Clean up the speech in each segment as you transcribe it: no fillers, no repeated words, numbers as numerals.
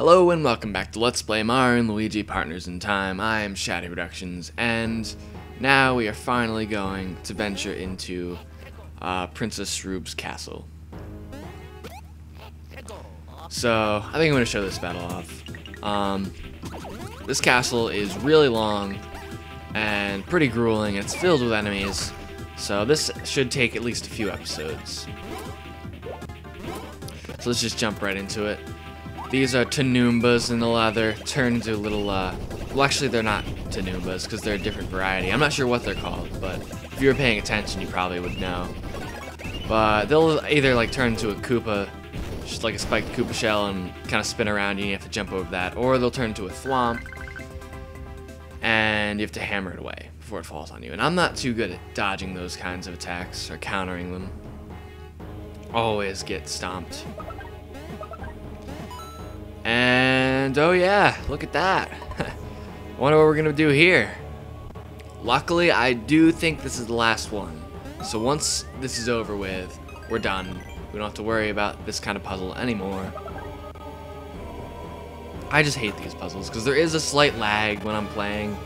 Hello and welcome back to Let's Play Mario and Luigi Partners in Time. I am Shadow Productions, and now we are finally going to venture into Princess Shroob's castle. So, I think I'm going to show this battle off. This castle is really long and pretty grueling. It's filled with enemies, so this should take at least a few episodes. So let's just jump right into it. These are Tanoombas in the leather, turned into little, well actually they're not Tanoombas because they're a different variety. I'm not sure what they're called, but if you were paying attention you probably would know. But they'll either like turn into a Koopa, just like a spiked Koopa shell, and kind of spin around you and you have to jump over that, or they'll turn into a Thwomp and you have to hammer it away before it falls on you. And I'm not too good at dodging those kinds of attacks or countering them. Always get stomped. And oh yeah, look at that. Wonder what we're gonna do here. Luckily, I do think this is the last one. So once this is over with, we're done. We don't have to worry about this kind of puzzle anymore. I just hate these puzzles because there is a slight lag when I'm playing.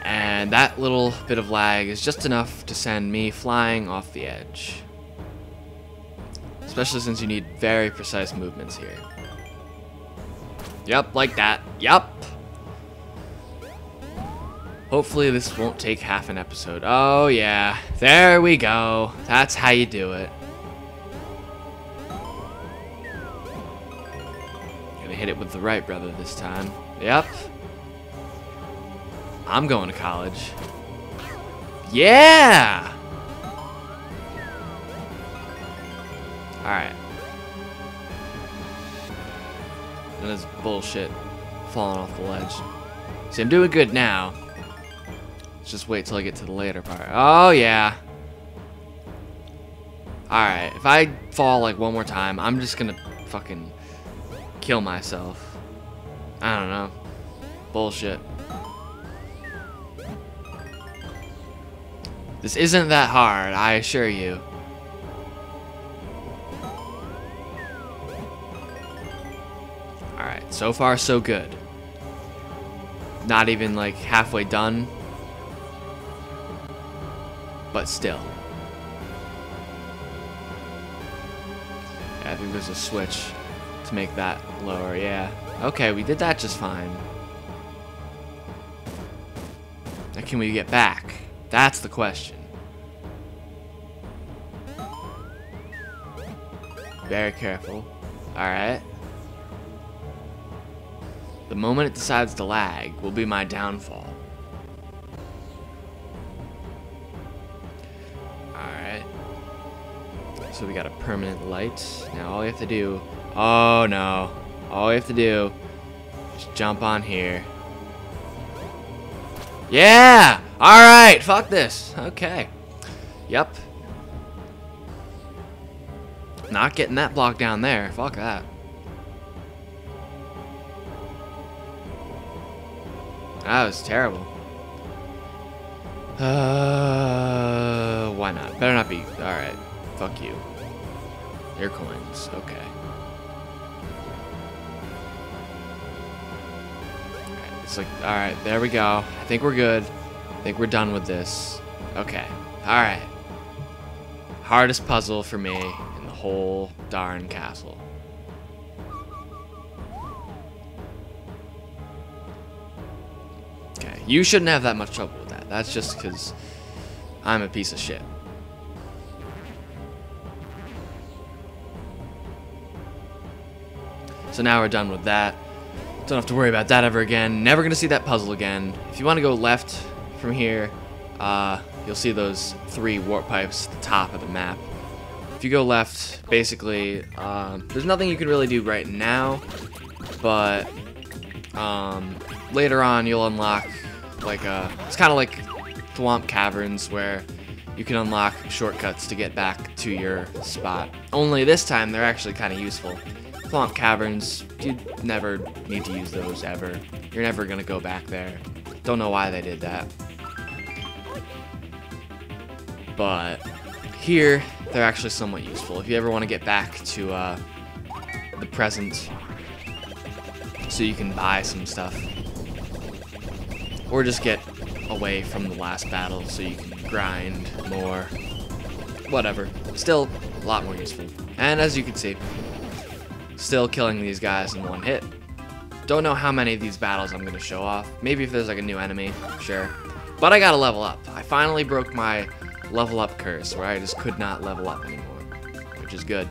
And that little bit of lag is just enough to send me flying off the edge. Especially since you need very precise movements here. Yep, like that. Yep. Hopefully this won't take half an episode. Oh yeah, there we go. That's how you do it. Gonna hit it with the right brother this time. Yep. I'm going to college. Yeah! Alright. And this bullshit falling off the ledge. See, I'm doing good now. Let's just wait till I get to the later part. Oh, yeah. Alright, if I fall like one more time, I'm just gonna fucking kill myself. I don't know. Bullshit. This isn't that hard, I assure you. Alright, so far so good. Not even like halfway done. But still. Yeah, I think there's a switch to make that lower, yeah. Okay, we did that just fine. Now can we get back? That's the question. Very careful. Alright. The moment it decides to lag will be my downfall. Alright. So we got a permanent light. Now all we have to do... Oh no. All we have to do is jump on here. Yeah! Alright! Fuck this. Okay. Yep. Not getting that block down there. Fuck that. That was terrible. Why not? Better not be. Alright. Fuck you. Your coins. Okay. Alright, it's like, alright, there we go. I think we're good. I think we're done with this. Okay. Alright. Hardest puzzle for me in the whole darn castle. Okay, you shouldn't have that much trouble with that. That's just because I'm a piece of shit. So now we're done with that. Don't have to worry about that ever again. Never gonna see that puzzle again. If you want to go left from here, you'll see those 3 warp pipes at the top of the map. If you go left, basically, there's nothing you can really do right now, but later on you'll unlock like it's kind of like Thwomp Caverns where you can unlock shortcuts to get back to your spot. Only this time they're actually kind of useful. Thwomp Caverns, you never need to use those ever. You're never gonna go back there. Don't know why they did that. But here, they're actually somewhat useful. If you ever want to get back to the present so you can buy some stuff. Or just get away from the last battle so you can grind more. Whatever. Still a lot more useful. And as you can see, still killing these guys in one hit. Don't know how many of these battles I'm going to show off. Maybe if there's like a new enemy, sure. But I gotta level up. I finally broke my level up curse where I just could not level up anymore, which is good.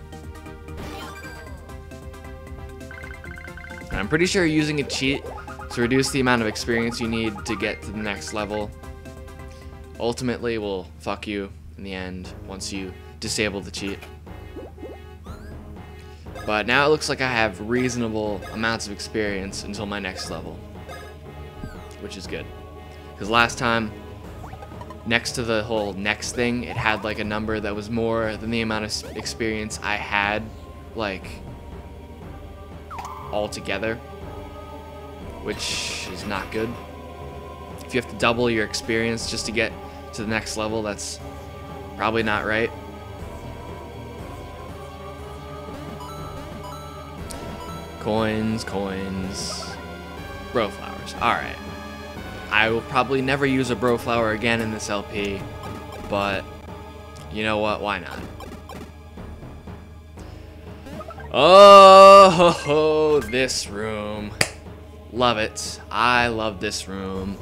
And I'm pretty sure using a cheat to reduce the amount of experience you need to get to the next level ultimately will fuck you in the end once you disable the cheat. But now it looks like I have reasonable amounts of experience until my next level, which is good. Because last time, next to the whole next thing, it had like a number that was more than the amount of experience I had, like, all together, which is not good. If you have to double your experience just to get to the next level, that's probably not right. Coins, coins, bro flowers. Alright. I will probably never use a bro flower again in this LP, but you know what? Why not? Oh, ho, ho, this room. Love it. I love this room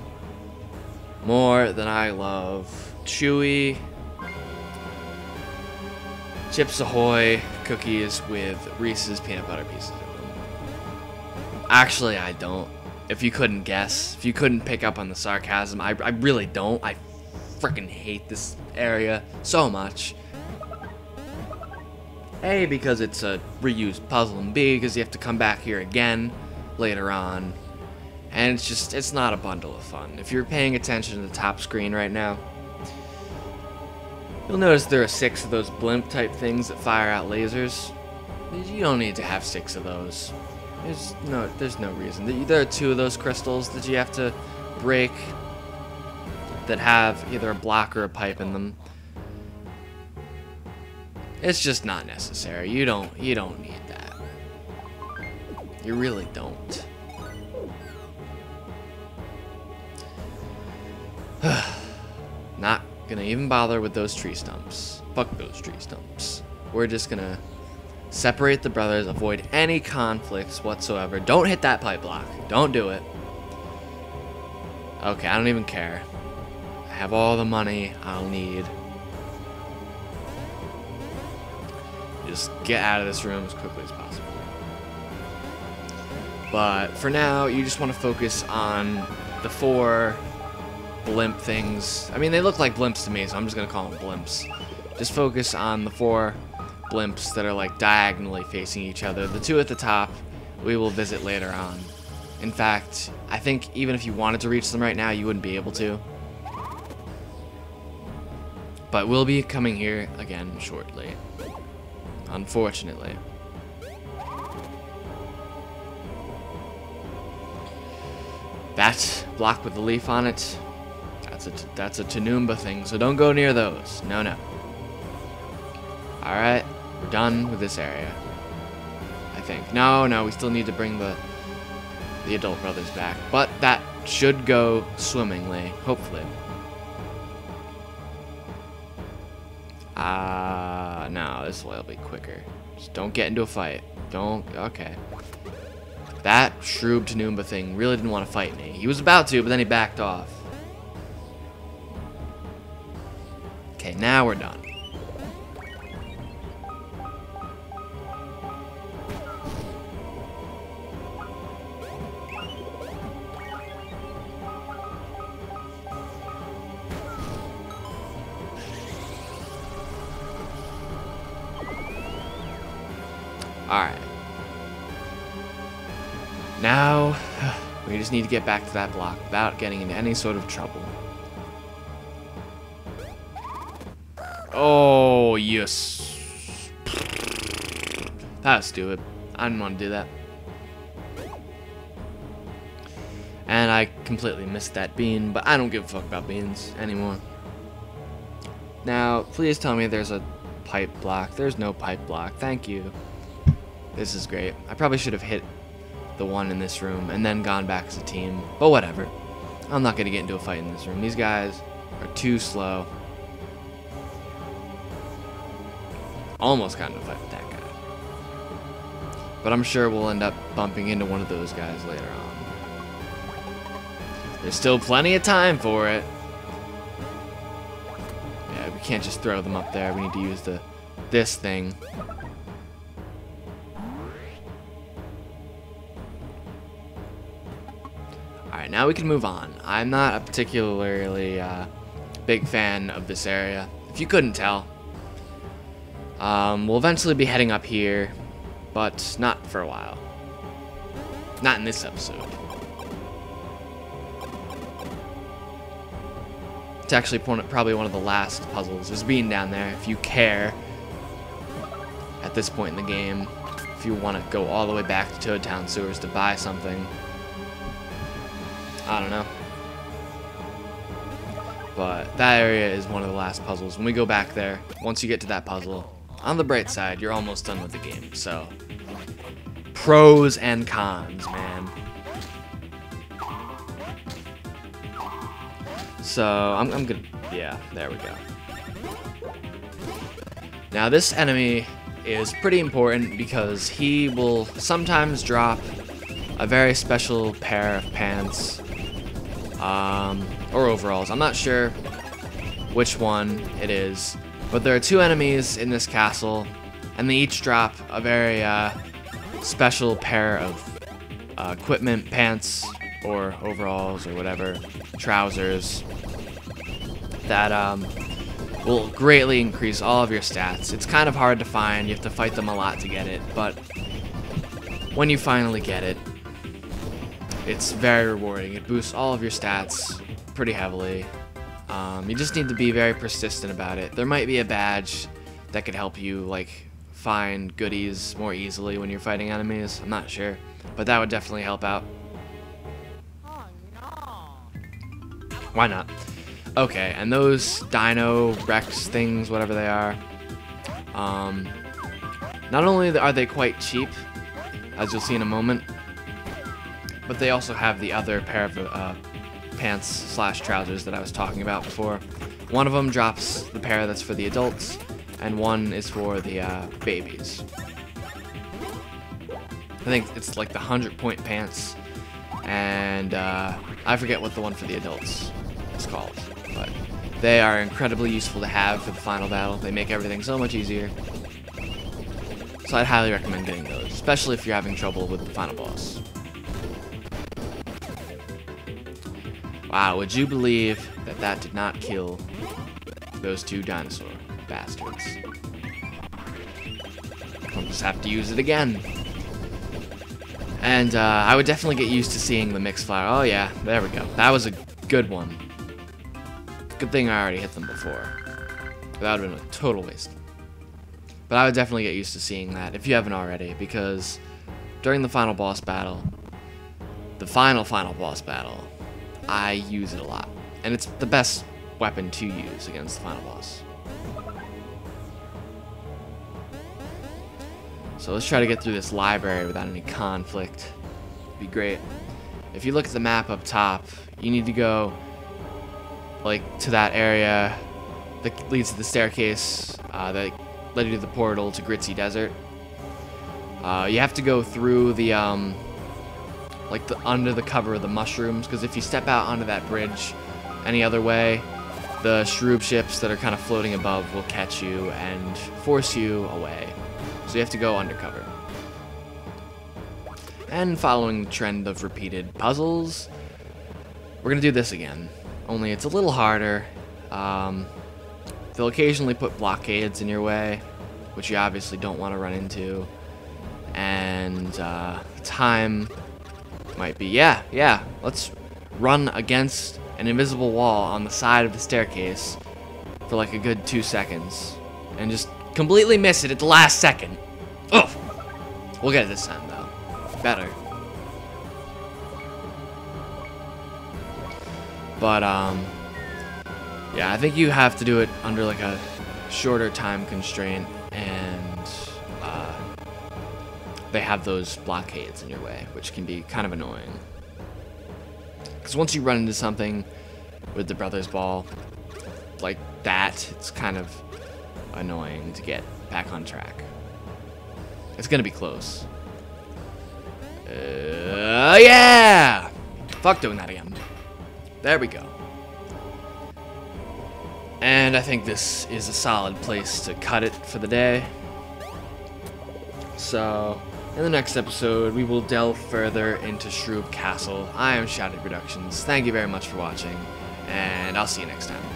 more than I love Chewy, Chips Ahoy cookies with Reese's peanut butter pieces. Actually, I don't. If you couldn't guess, if you couldn't pick up on the sarcasm, I really don't. I freaking hate this area so much. A, because it's a reused puzzle, and B, because you have to come back here again later on. And it's just, it's not a bundle of fun. If you're paying attention to the top screen right now, you'll notice there are 6 of those blimp type things that fire out lasers. You don't need to have 6 of those. There's no reason. There are 2 of those crystals that you have to break that have either a block or a pipe in them. It's just not necessary. You don't need that. You really don't. Not gonna even bother with those tree stumps. Fuck those tree stumps. We're just gonna separate the brothers, avoid any conflicts whatsoever. Don't hit that pipe block. Don't do it. Okay, I don't even care. I have all the money I'll need. Just get out of this room as quickly as possible. But for now, you just want to focus on the 4 blimp things. I mean, they look like blimps to me, so I'm just going to call them blimps. Just focus on the 4 blimps that are like diagonally facing each other. The 2 at the top we will visit later on. In fact, I think even if you wanted to reach them right now, you wouldn't be able to. But we'll be coming here again shortly. Unfortunately. That block with the leaf on it, that's a Tanumba thing, so don't go near those. No, no. Alright, we're done with this area. I think. No, we still need to bring the adult brothers back. But that should go swimmingly, hopefully. No, this way will be quicker. Just don't get into a fight. Okay. That Shroob Tanumba thing really didn't want to fight me. He was about to, but then he backed off. Okay, now we're done. Alright. Now, we just need to get back to that block without getting into any sort of trouble. Oh, yes. That was stupid. I didn't want to do that. And I completely missed that bean, but I don't give a fuck about beans anymore. Now, please tell me there's a pipe block. There's no pipe block. Thank you. This is great. I probably should have hit the one in this room and then gone back as a team, but whatever. I'm not going to get into a fight in this room. These guys are too slow. Almost got into a fight with that guy. But I'm sure we'll end up bumping into one of those guys later on. There's still plenty of time for it. Yeah, we can't just throw them up there. We need to use this thing. Alright, now we can move on. I'm not a particularly big fan of this area, if you couldn't tell. We'll eventually be heading up here, but not for a while. Not in this episode. It's actually probably one of the last puzzles, is being down there, if you care, at this point in the game. If you want to go all the way back to Toad Town sewers to buy something. I don't know. But that area is one of the last puzzles. When we go back there, once you get to that puzzle, on the bright side, you're almost done with the game. So, pros and cons, man. So, I'm gonna, yeah, there we go. Now, this enemy is pretty important because he will sometimes drop a very special pair of pants, or overalls. I'm not sure which one it is, but there are two enemies in this castle, and they each drop a very special pair of equipment, pants, or overalls, or whatever, trousers, that will greatly increase all of your stats. It's kind of hard to find, you have to fight them a lot to get it, but when you finally get it, it's very rewarding. It boosts all of your stats pretty heavily. You just need to be very persistent about it. There might be a badge that could help you like find goodies more easily when you're fighting enemies. I'm not sure, but that would definitely help out. Oh, no. Why not? Okay, and those Dino Rex things, whatever they are, not only are they quite cheap, as you'll see in a moment, but they also have the other pair of pants slash trousers that I was talking about before. One of them drops the pair that's for the adults, and one is for the babies. I think it's like the 100-point pants, and I forget what the one for the adults is called, but they are incredibly useful to have for the final battle. They make everything so much easier. So I'd highly recommend getting those, especially if you're having trouble with the final boss. Wow, would you believe that that did not kill those two dinosaur bastards? I'll just have to use it again. And I would definitely get used to seeing the mixed flower. Oh yeah, there we go. That was a good one. Good thing I already hit them before. That would have been a total waste. But I would definitely get used to seeing that if you haven't already, because during the final boss battle, the final boss battle, I use it a lot. And it's the best weapon to use against the final boss. So let's try to get through this library without any conflict. It'd be great. If you look at the map up top, you need to go like to that area that leads to the staircase that led you to the portal to Gritzy Desert. You have to go through the like under the cover of the mushrooms, because if you step out onto that bridge any other way, the Shroob ships that are kind of floating above will catch you and force you away. So you have to go undercover. And following the trend of repeated puzzles, we're gonna do this again. Only it's a little harder. They'll occasionally put blockades in your way, which you obviously don't want to run into. And time might be, yeah, let's run against an invisible wall on the side of the staircase for like a good 2 seconds and just completely miss it at the last second. Ugh. We'll get it this time though. Better. But yeah, I think you have to do it under like a shorter time constraint, and they have those blockades in your way, which can be kind of annoying. Because once you run into something with the Brothers Ball like that, it's kind of annoying to get back on track. It's gonna be close. Yeah! Fuck doing that again. There we go. And I think this is a solid place to cut it for the day. So, in the next episode, we will delve further into Shroob Castle. I am Shouted Productions. Thank you very much for watching, and I'll see you next time.